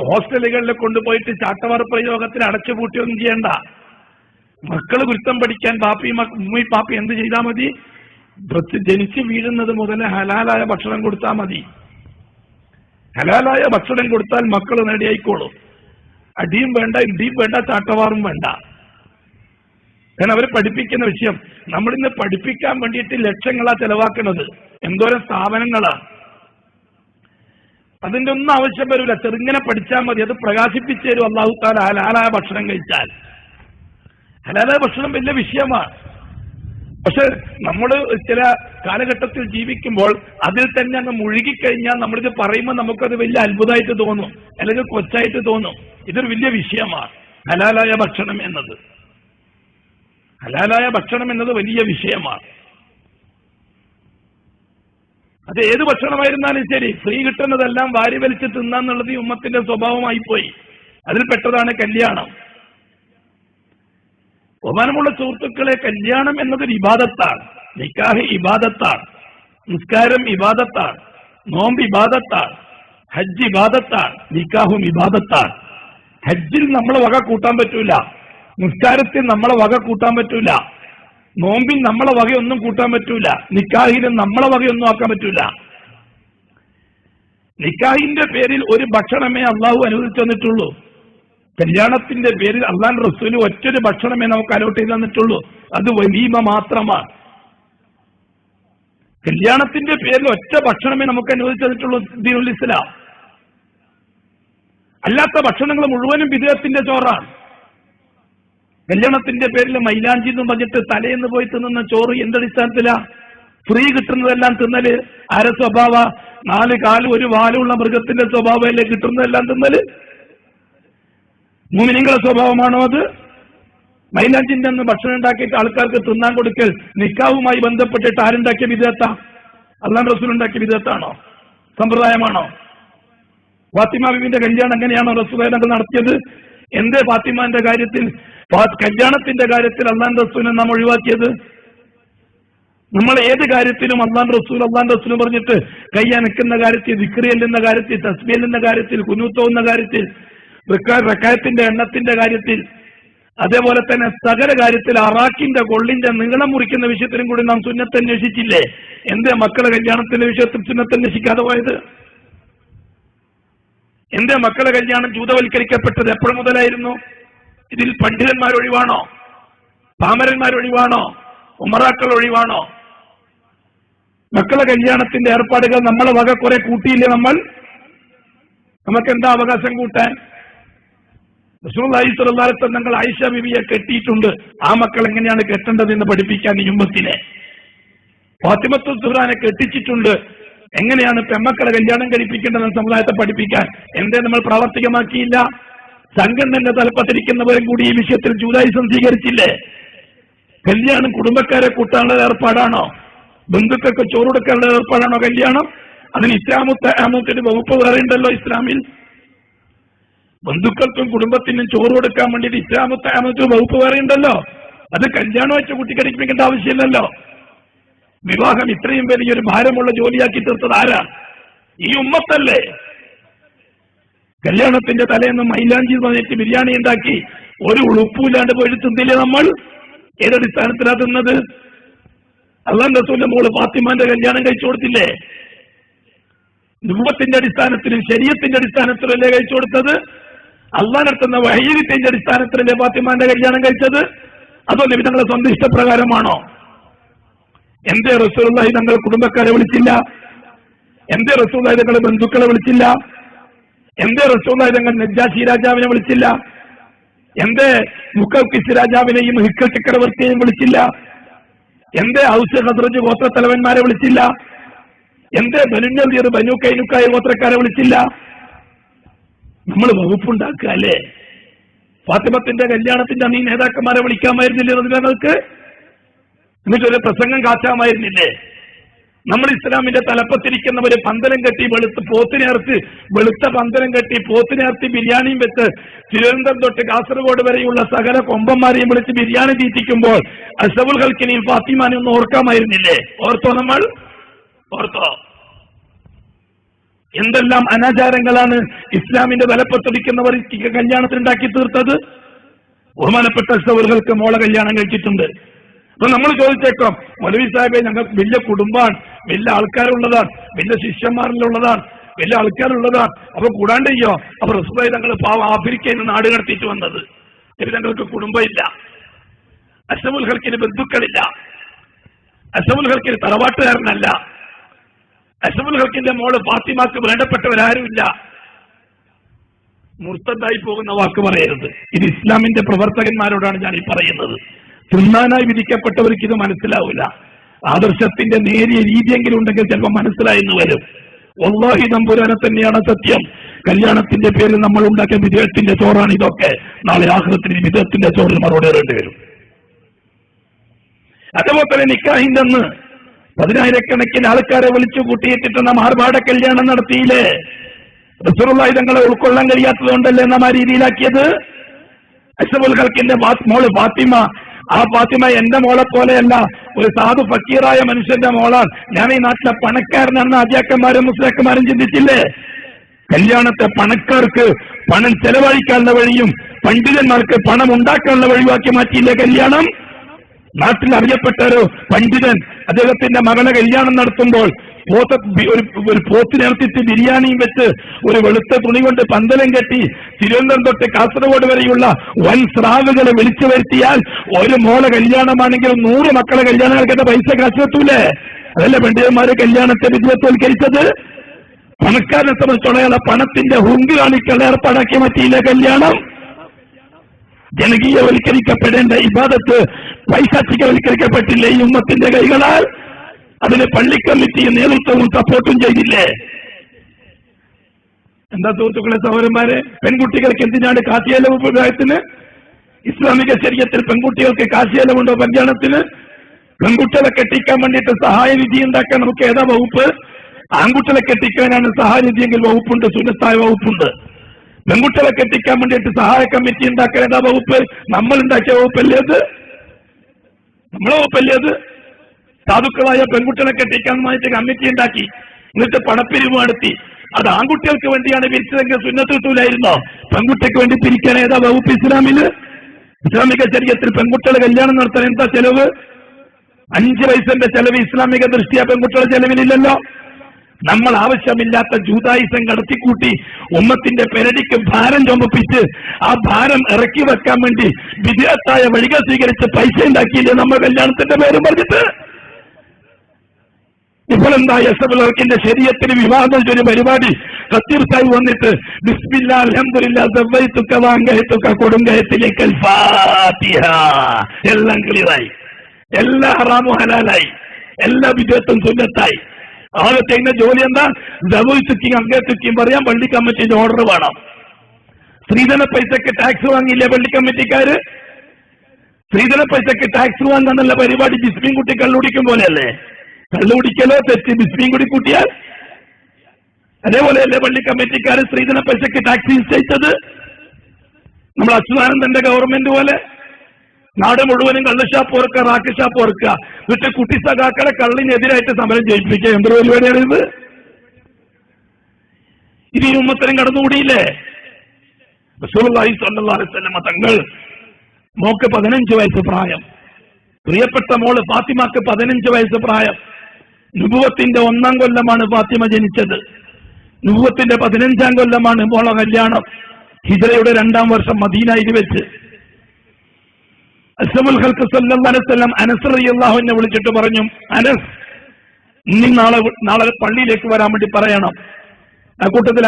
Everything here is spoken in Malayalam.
ഹോസ്റ്റലുകളിൽ കൊണ്ടുപോയിട്ട് ചാട്ടവാർ പ്രയോഗത്തിന് അടച്ചുപൂട്ടിയൊന്നും ചെയ്യണ്ട. മക്കള് കുരുത്തം പഠിക്കാൻ ഉമ്മി പാപ്പി എന്ത് ചെയ്താൽ മതി? ജനിച്ച് വീഴുന്നത് മുതൽ ഹലാലായ ഭക്ഷണം കൊടുത്താൽ മതി. ഹലാലായ ഭക്ഷണം കൊടുത്താൽ മക്കൾ നേടിയായിക്കോളും. അടിയും വേണ്ട, ഇടിയും വേണ്ട, ചാട്ടവാറും വേണ്ട. കാരണം അവർ പഠിപ്പിക്കുന്ന വിഷയം നമ്മളിന്ന് പഠിപ്പിക്കാൻ വേണ്ടിയിട്ട് ലക്ഷങ്ങളാ ചെലവാക്കുന്നത്. എന്തോരം സ്ഥാപനങ്ങളാ. അതിന്റെ ഒന്നും ആവശ്യം വരില്ല. ചെറുങ്ങനെ പഠിച്ചാൽ മതി. അത് പ്രകാശിപ്പിച്ചു തരും അല്ലാഹു തആല ഹലാലായ ഭക്ഷണം കഴിച്ചാൽ. ഹലാലായ ഭക്ഷണം വലിയ വിഷയമാണ്. പക്ഷെ നമ്മൾ ചില കാലഘട്ടത്തിൽ ജീവിക്കുമ്പോൾ അതിൽ തന്നെ അങ്ങ് മുഴുകിക്കഴിഞ്ഞാൽ നമ്മളിത് പറയുമ്പോൾ നമുക്കത് വലിയ അത്ഭുതമായിട്ട് തോന്നും, അല്ലെങ്കിൽ കൊച്ചായിട്ട് തോന്നും. ഇതൊരു വലിയ വിഷയമാണ് ഹലാലായ ഭക്ഷണം എന്നത്. ഹലാലായ ഭക്ഷണം എന്നത് വലിയ വിഷയമാണ്. അത് ഏത് ഭക്ഷണമായിരുന്നാലും ശരി, ഫ്രീ കിട്ടുന്നതെല്ലാം വാരി വലിച്ച് തിന്നാന്നുള്ളത് ഈ ഉമ്മത്തിന്റെ സ്വഭാവമായി പോയി. അതിൽ പെട്ടതാണ് കല്യാണം. ബഹുമാനമുള്ള സുഹൃത്തുക്കളെ, കല്യാണം എന്നതൊരു ഇബാദത്താണ്. നിക്കാഹ് ഇബാദത്താണ്, നിസ്കാരം ഇബാദത്താണ്, നോമ്പ് ഇബാദത്താണ്, ഹജ്ജ് ഇബാദത്താണ്, നിക്കാഹും ഇബാദത്താണ്. ഹജ്ജിൽ നമ്മളെ വക കൂട്ടാൻ പറ്റൂല, നിസ്കാരത്തിൽ നമ്മളെ വക കൂട്ടാൻ പറ്റൂല, നോമ്പിൽ നമ്മളെ വകയൊന്നും കൂട്ടാൻ പറ്റൂല, നിക്കാഹിലും നമ്മളെ വകയൊന്നും ആക്കാൻ പറ്റൂല. നിക്കാഹിന്റെ പേരിൽ ഒരു ഭക്ഷണമേ അള്ളാഹു അനുവദിച്ചു തന്നിട്ടുള്ളൂ. കല്യാണത്തിന്റെ പേരിൽ അള്ളാഹുവിന്റെ റസൂല് ഒറ്റൊരു ഭക്ഷണമേ നമുക്ക് അലോട്ട് ചെയ്ത് തന്നിട്ടുള്ളൂ. അത് വലീമ മാത്രമാണ്. കല്യാണത്തിന്റെ പേരിൽ ഒറ്റ ഭക്ഷണമേ നമുക്ക് അനുവദിച്ചു തന്നിട്ടുള്ളൂ ദീനുൽ ഇസ്ലാം. അല്ലാത്ത ഭക്ഷണങ്ങൾ മുഴുവനും വിദേഹത്തിന്റെ ചോറാണ്. കല്യാണത്തിന്റെ പേരിൽ മൈലാഞ്ചി എന്ന് പറഞ്ഞിട്ട് തലേന്ന് പോയി തിന്നുന്ന ചോറ് എന്തടിസ്ഥാനത്തിലാ? ഫ്രീ കിട്ടുന്നതെല്ലാം തിന്നല് ആരെ സ്വഭാവ? 4 കാലും 1 വാലുള്ള മൃഗത്തിന്റെ സ്വഭാവമല്ലേ കിട്ടുന്നതെല്ലാം തിന്നല്? മുഅ്മിനീങ്ങളുടെ സ്വഭാവമാണോ അത്? മൈലാഞ്ചിന്റെ അന്ന് ഭക്ഷണം ഉണ്ടാക്കിയിട്ട് ആൾക്കാർക്ക് തിന്നാൻ കൊടുക്കൽ നിക്കാഹുമായി ബന്ധപ്പെട്ടിട്ട് ആരുണ്ടാക്കിയ വിധേയത്താ? അല്ലാഹു റസൂൽ ഉണ്ടാക്കിയ വിധേയത്താണോ? സമ്പ്രദായമാണോ? ഫാത്തിമ ബീവിന്റെ കല്യാണം എങ്ങനെയാണോ റസൂലുള്ളാഹി നടത്തിയത്? എന്തേ ഫാത്തിമാന്റെ കാര്യത്തിൽ, കല്യാണത്തിന്റെ കാര്യത്തിൽ അല്ലാഹു റസൂലിനെ നാം ഒഴിവാക്കിയത്? നമ്മൾ ഏത് കാര്യത്തിലും അല്ലാഹു റസൂൽ പറഞ്ഞിട്ട് കൈ അനക്കുന്ന കാര്യത്തിൽ, ദിക്ർ ചെല്ലുന്ന കാര്യത്തിൽ, തസ്ബീഹ് ചെല്ലുന്ന കാര്യത്തിൽ, ഖുനൂത്ത് ഓതുന്ന കാര്യത്തിൽ, റക്അത്തിന്റെ എണ്ണത്തിന്റെ കാര്യത്തിൽ, അതേപോലെ തന്നെ സകല കാര്യത്തിൽ, അറാക്കിന്റെ കൊള്ളിന്റെ നീളം മുറിക്കുന്ന വിഷയത്തിലും കൂടി നാം സുന്നത്ത് അന്വേഷിച്ചില്ലേ? എന്തേ മക്കളെ കല്യാണത്തിന്റെ വിഷയത്തിൽ സുന്നത്ത് അന്വേഷിക്കാതെ പോയത്? എന്തേ മക്കളെ കല്യാണം ജൂതവൽക്കരിക്കപ്പെട്ടത് എപ്പോഴും മുതലായിരുന്നു? ഇതിൽ പണ്ഡിതന്മാരൊഴിവാണോ? പാമരന്മാരൊഴിവാണോ? ഉമറാക്കൾ ഒഴിവാണോ? മക്കളെ കല്യാണത്തിന്റെ ഏർപ്പാടുകൾ നമ്മളെ വക കുറെ കൂട്ടിയില്ലേ? നമുക്കെന്താ അവകാശം കൂട്ടാൻ? റസൂലുള്ളാഹി സ്വല്ലല്ലാഹു അലൈഹി വസല്ലം തങ്ങൾ ആയിഷ ബീവിയെ കെട്ടിയിട്ടുണ്ട്. ആ മക്കൾ എങ്ങനെയാണ് കെട്ടേണ്ടതെന്ന് പഠിപ്പിക്കാൻ ഈ ഉമ്മത്തിനെ. ഫാത്തിമത്തു സുഹ്റാനെ കെട്ടിച്ചിട്ടുണ്ട്. എങ്ങനെയാണ് പെമ്മക്കളെ കല്യാണം കഴിപ്പിക്കേണ്ടതെന്ന് സമുദായത്തെ പഠിപ്പിക്കാൻ. എന്തേ നമ്മൾ പ്രാവർത്തികമാക്കിയില്ല? സംഘടനയുടെ തലപ്പത്തിരിക്കുന്നവരും കൂടി ഈ വിഷയത്തിൽ ജൂതായിസം സ്വീകരിച്ചില്ലേ? കല്യാണം കുടുംബക്കാരെ കൂട്ടാനുള്ള ഏർപ്പാടാണോ? ബന്ധുക്കൾക്ക് ചോറ് കൊടുക്കാനുള്ള ഏർപ്പാടാണോ കല്യാണം? അതിന് ഇസ്ലാമുത്തിന്റെ വകുപ്പ് വേറെ ഉണ്ടല്ലോ ഇസ്ലാമിൽ. ബന്ധുക്കൾക്കും കുടുംബത്തിനും ചോറ് കൊടുക്കാൻ വേണ്ടിയിട്ട് ഇസ്ലാമുത്തിന്റെ വകുപ്പ് വേറെ ഉണ്ടല്ലോ. അത് കല്യാണം വെച്ച് കൂട്ടിക്കടിപ്പിക്കേണ്ട ആവശ്യമില്ലല്ലോ. വിവാഹം ഇത്രയും വലിയൊരു ഭാരമുള്ള ജോലിയാക്കി തീർത്തത് ആരാ? ഈ ഉമ്മത്തല്ലേ. കല്യാണത്തിന്റെ തലേന്ന് മൈലാഞ്ചി വന്നിട്ട് ബിരിയാണി ഉണ്ടാക്കി ഒരു ഉളുപ്പില്ലാണ്ട് പോയിട്ട് തിന്നില്ലേ നമ്മൾ? ഏതടിസ്ഥാനത്തിലാ തിന്നത്? അല്ലാഹു റസൂലിന്റെ മോള് ഫാത്തിമാന്റെ കല്യാണം കഴിച്ചു കൊടുത്തില്ലേ? നുബുവത്തിന്റെ അടിസ്ഥാനത്തിലും ശരീഅത്തിന്റെ അടിസ്ഥാനത്തിലല്ലേ കഴിച്ചു കൊടുത്തത്? അള്ളാഹ് നടത്തുന്ന വഹീന്റെ അടിസ്ഥാനത്തിലല്ലേ ഫാത്തിമാന്റെ കല്യാണം കഴിച്ചത്? അതോ നബി തങ്ങളുടെ സ്വന്തം ഇഷ്ടപ്രകാരമാണോ? എന്തേ റസൂലുള്ളാഹി തങ്ങൾ കുടുംബക്കാരെ വിളിച്ചില്ല? എന്തേ റസൂലുള്ളാഹി തങ്ങൾ ബന്ധുക്കളെ വിളിച്ചില്ല? എന്തേ റസൂലുള്ളാഹി തങ്ങൾ നജ്ജാശി രാജാവിനെ വിളിച്ചില്ല? എന്തേ മുഖക്കിസ് രാജാവിനെയും ഹിക്കൽ ചക്രവർത്തിയെയും വിളിച്ചില്ല? എന്തേ ഔസ് ഖദ്റജ് ഗോത്ര തലവന്മാരെ വിളിച്ചില്ല? എന്തേ ബനു നദീർ ബനു കൈനുക്കായ ഗോത്രക്കാരെ വിളിച്ചില്ല? നമ്മൾ വകുപ്പുണ്ടാക്കുക അല്ലേ? ഫാത്തിമത്തിന്റെ കല്യാണത്തിന്റെ അന്ന് ഈ നേതാക്കന്മാരെ വിളിക്കാമായിരുന്നില്ലേ നിങ്ങൾക്ക്? എന്നിട്ടൊരു പ്രസംഗം കാച്ചാമായിരുന്നില്ലേ? നമ്മൾ ഇസ്ലാമിന്റെ തലപ്പത്തിരിക്കുന്നവര് പന്തലം കെട്ടി പോത്തിനേർത്ത് വെളുത്ത പന്തലം കെട്ടി പോത്തിനേർത്തി ബിരിയാണിയും വെച്ച് തിരുവനന്തപുരം തൊട്ട് കാസർഗോഡ് വരെയുള്ള സകല കൊമ്പന്മാരെയും വിളിച്ച് ബിരിയാണി തീറ്റിക്കുമ്പോൾ അഷ്റഫുൽ ഖൽക്കിനെയും ഫാത്തിമാനെയും ഒന്ന് ഓർക്കാമായിരുന്നില്ലേ? ഓർത്തോ? നമ്മൾ ഓർത്തോ? എന്തെല്ലാം അനാചാരങ്ങളാണ് ഇസ്ലാമിന്റെ വലപ്പത്തൊടിക്കുന്നവർ കല്യാണത്തിനുണ്ടാക്കി തീർത്തത്. ബഹുമാനപ്പെട്ട സഹോദരങ്ങൾക്ക് മോളെ കല്യാണം കഴിച്ചിട്ടുണ്ട്. അപ്പൊ നമ്മൾ ചോദിച്ചേക്കാം, മൗലവി സാഹിബെ ഞങ്ങൾക്ക് വലിയ കുടുംബമാണ്, വലിയ ആൾക്കാരുള്ളതാണ്, വലിയ ശിഷ്യന്മാരിലുള്ളതാണ്, വലിയ ആൾക്കാരുള്ളതാണ്, അപ്പൊ കൂടാണ്ട് ചെയ്യോ? അപ്പൊ റസൂലുള്ളാഹി തങ്ങൾ പാവം ആഫ്രിക്കയിൽ നിന്ന് നാട് കടത്തിയിട്ട് വന്നത്. തങ്ങൾക്ക് കുടുംബമില്ല, അഷ്റഫുൽ ഖൽഖിന് ബന്ധുക്കളില്ല, അഷ്റഫുൽ ഖൽഖിന് തറവാട്ടുകാരനല്ല, അഷ്റഫുൽ ഖൽഖിന്റെ മോള് ഫാത്തിമാക്ക് വേണ്ടപ്പെട്ടവരാരുമില്ല. മുർത്തദ്ദായി പോകുന്ന വാക്ക് പറയരുത്. ഇത് ഇസ്ലാമിന്റെ പ്രവർത്തകന്മാരോടാണ് ഞാൻ ഈ പറയുന്നത്. തിന്നാനായി വിധിക്കപ്പെട്ടവർക്ക് ഇത് മനസ്സിലാവില്ല. ആദർശത്തിന്റെ നേരിയ രീതിയെങ്കിലും ഉണ്ടെങ്കിൽ ചിലപ്പോൾ മനസ്സിലായെന്ന് വരും. വല്ലാഹി നമ്പുരാനെ തന്നെയാണ് സത്യം. കല്യാണത്തിന്റെ പേരിൽ നമ്മൾ ഉണ്ടാക്കിയ വിദേഹത്തിന്റെ ചോറാണ് ഇതൊക്കെ. നാളെ ആഖിറത്തിൽ വിദേഹത്തിന്റെ ചോറിൽ മറുപടി പറയേണ്ടി വരും. അതേപോലെ തന്നെ നിക്കാഹിന്റെ അന്ന് 10,000-കണക്കിന് ആൾക്കാരെ വിളിച്ചു കൂട്ടിയിട്ടിട്ട് നാം ആർഭാട കല്യാണം നടത്തിയില്ലേ? റസൂലുള്ളാഹി തങ്ങളെ ഉൾക്കൊള്ളാൻ കഴിയാത്തത് കൊണ്ടല്ലേ നാം ആ രീതിയിലാക്കിയത്? അഷ്റഫുൽ ഖൽഖിന്റെ മോള് ഫാത്തിമ, ആ ഫാത്തിമ എന്റെ മോളെ പോലെയല്ല, ഒരു സാധു ഫക്കീറായ മനുഷ്യന്റെ മോളാണ്. ഞാൻ ഈ നാട്ടിലെ പണക്കാരനാണെന്ന് ആദ്യാക്കന്മാരും മുസ്ലിക്കന്മാരും ചിന്തിച്ചില്ലേ? കല്യാണത്തെ പണക്കാർക്ക് പണം ചെലവഴിക്കാനുള്ള വഴിയും പണ്ഡിതന്മാർക്ക് പണം ഉണ്ടാക്കാനുള്ള വഴിയാക്കി മാറ്റിയില്ലേ കല്യാണം? നാട്ടിൽ അറിയപ്പെട്ട ഒരു പണ്ഡിതൻ അദ്ദേഹത്തിന്റെ മകളെ കല്യാണം നടത്തുമ്പോൾ ഒരു പോത്തിനിറത്തിട്ട് ബിരിയാണിയും വെച്ച് ഒരു വെളുത്ത തുണി കൊണ്ട് പന്തലം കെട്ടി തിരുവനന്തപുരം തൊട്ട് കാസർഗോഡ് വരെയുള്ള വൻ സ്രാവുകളെ വിളിച്ചു വരുത്തിയാൽ ഒരു മോളെ കല്യാണമാണെങ്കിൽ 100 മക്കളെ കല്യാണം നടക്കേണ്ട പൈസ കാശെത്തൂലേ? അതല്ലേ പണ്ഡിതന്മാരെ കല്യാണത്തെ വിദ്യാത്വൽക്കരിച്ചത്? പണക്കാരനെ സംബന്ധിച്ചുള്ള പണത്തിന്റെ ഹുങ്ക് കാണിക്കാൻ ഏർപ്പാടാക്കി മാറ്റിയില്ലേ കല്യാണം? ജനകീയവൽക്കരിക്കപ്പെടേണ്ട ഇബാദത്ത് പൈശാചികവൽക്കരിക്കപ്പെട്ടില്ലേ ഈ ഉമ്മത്തിന്റെ കൈകളാൽ? അതിന് പള്ളി കമ്മിറ്റിയും നേതൃത്വവും സപ്പോർട്ടും ചെയ്തില്ലേ? എന്താ സുഹൃത്തുക്കളെ, സഹോദരന്മാരെ, പെൺകുട്ടികൾക്ക് എന്തിനാണ് കാശിയലവ് വിവാഹത്തിന്? ഇസ്ലാമിക ശരീഅത്തിൽ പെൺകുട്ടികൾക്ക് കാശിയലവുണ്ടോ കല്യാണത്തിന്? പെൺകുട്ടികളെ കെട്ടിക്കാൻ വേണ്ടിയിട്ട് സഹായ നിധി ഉണ്ടാക്കാൻ നമുക്ക് ഏതാ വകുപ്പ്? ആൺകുട്ടികളെ കെട്ടിക്കാനാണ് സഹായ നിധിയെങ്കിൽ വകുപ്പുണ്ട്, സുന്നത്തായ വകുപ്പുണ്ട്. പെൺകുട്ടികളെ കെട്ടിക്കാൻ വേണ്ടിയിട്ട് സഹായ കമ്മിറ്റി ഉണ്ടാക്കാൻ ഏതാ വകുപ്പ്? നമ്മൾ ഉണ്ടാക്കിയ വകുപ്പല്ലേ അത്? നമ്മളെ വകുപ്പല്ലേ അത്? സാധുക്കളായ പെൺകുട്ടികളെ കെട്ടിക്കാൻ വേണ്ടിയിട്ട് കമ്മിറ്റി ഉണ്ടാക്കി, എന്നിട്ട് പണപ്പിരിവ് നടത്തി. അത് ആൺകുട്ടികൾക്ക് വേണ്ടിയാണ് പിരിച്ചതെങ്കിൽ സുന്നത്ത് കിട്ടൂലായിരുന്നോ? പെൺകുട്ടിക്ക് വേണ്ടി പിരിക്കാൻ ഏതാ വകുപ്പ് ഇസ്ലാമില്? ഇസ്ലാമിക ശരീഅത്തിൽ പെൺകുട്ടികളെ കല്യാണം നടത്താൻ എന്താ ചെലവ്? 5 പൈസന്റെ ചെലവ് ഇസ്ലാമിക ദൃഷ്ടിയ പെൺകുട്ടികളുടെ ചെലവിലില്ലല്ലോ. നമ്മൾ ആവശ്യമില്ലാത്ത ജൂതായുസം കടത്തിക്കൂട്ടി ഉമ്മത്തിന്റെ പെരടിക്ക് ഭാരം ചുമപ്പിച്ച് ആ ഭാരം ഇറക്കി വെക്കാൻ വേണ്ടി വിദേഹത്തായ വഴികൾ സ്വീകരിച്ച് പൈസ ഉണ്ടാക്കിയില്ലേ നമ്മൾ കല്യാണത്തിന്റെ പേരും പറഞ്ഞിട്ട്? ഇപ്പോഴെന്താ അഷ്റഫുൽ ഖൽഖിന്റെ ശരീഅത്തിന് വിവാഹം ഒരു പരിപാടി ഖത്തീർ സാഹിബ് വന്നിട്ട് ബിസ്മില്ലാ അൽഹംദുലില്ലാ സവൈതുക വാങ്കഹതുക കൊടുങ്കയത്തിലേക്കൽ ഫാത്തിഹ, എല്ലാം ക്ലിയറായി, എല്ലാ ഹറാമും ഹലാലായി, എല്ലാ വിദേഹത്തും സുന്നത്തായി. ആകെ ചെയ്യുന്ന ജോലി എന്താ? ദവൈതുക്കിയും അങ്ങേത്തുക്കിയും പറയാൻ പള്ളി കമ്മിറ്റിന്റെ ഓർഡർ വേണം. സ്ത്രീധന പൈസക്ക് ടാക്സ് വാങ്ങിയില്ലേ പള്ളി കമ്മിറ്റിക്കാര്? സ്ത്രീധന പൈസക്ക് ടാക്സ് വാങ്ങാന്നുള്ള പരിപാടി ബിസ്മീൻ കുട്ടി കള്ളുടിക്കും പോലെയല്ലേ? കള്ളുകുടിക്കലോ തെറ്റ്, ബിസ്മീൻ കൂടി കൂട്ടിയാൽ അതേപോലെയല്ലേ പള്ളി കമ്മിറ്റിക്കാര് സ്ത്രീധന പൈസക്ക് ടാക്സ് നിശ്ചയിച്ചത്? നമ്മൾ അച്യുതാനന്ദന്റെ ഗവൺമെന്റ് പോലെ നാട് മുഴുവനും കള്ളുഷാപ്പ് ഓർക്കുക, റാക്ക് ഷാപ്പ് ഓർക്കുക, എന്നിട്ട് കുട്ടി സഖാക്കളെ കള്ളിനെതിരായിട്ട് സമരം ചെയ്യിപ്പിക്കുക. എന്തൊരു പരിപാടിയാണ് ഇത്? ഇത് ഈ ഉമ്മത്തരം കടന്നുകൂടിയില്ലേ? റസൂലുള്ളാഹി സ്വല്ലല്ലാഹു അലൈഹി വസല്ലം തങ്ങൾ മോക്ക് 15 വയസ്സ് പ്രായം, പ്രിയപ്പെട്ട മോള് ഫാത്തിമക്ക് 15 വയസ്സ് പ്രായം. നുബുവത്തിന്റെ 1-ാം കൊല്ലമാണ് ഫാത്തിമ ജനിച്ചത്. നുബുവത്തിന്റെ 15-ാം കൊല്ലമാണ് മോളെ കല്യാണം. ഹിജ്റയുടെ 2-ാം വർഷം മദീനയിൽ വെച്ച്. അഷ്റഫുൽ ഖൽഖ് സല്ലല്ലാഹു അലൈഹി വസല്ലം അനസ് റളിയല്ലാഹു അൻഹു വിളിച്ചിട്ട് പറഞ്ഞു, അനസ്, നീ നാളെ പള്ളിയിലേക്ക് വരാൻ വേണ്ടി പറയണം. ആ കൂട്ടത്തിൽ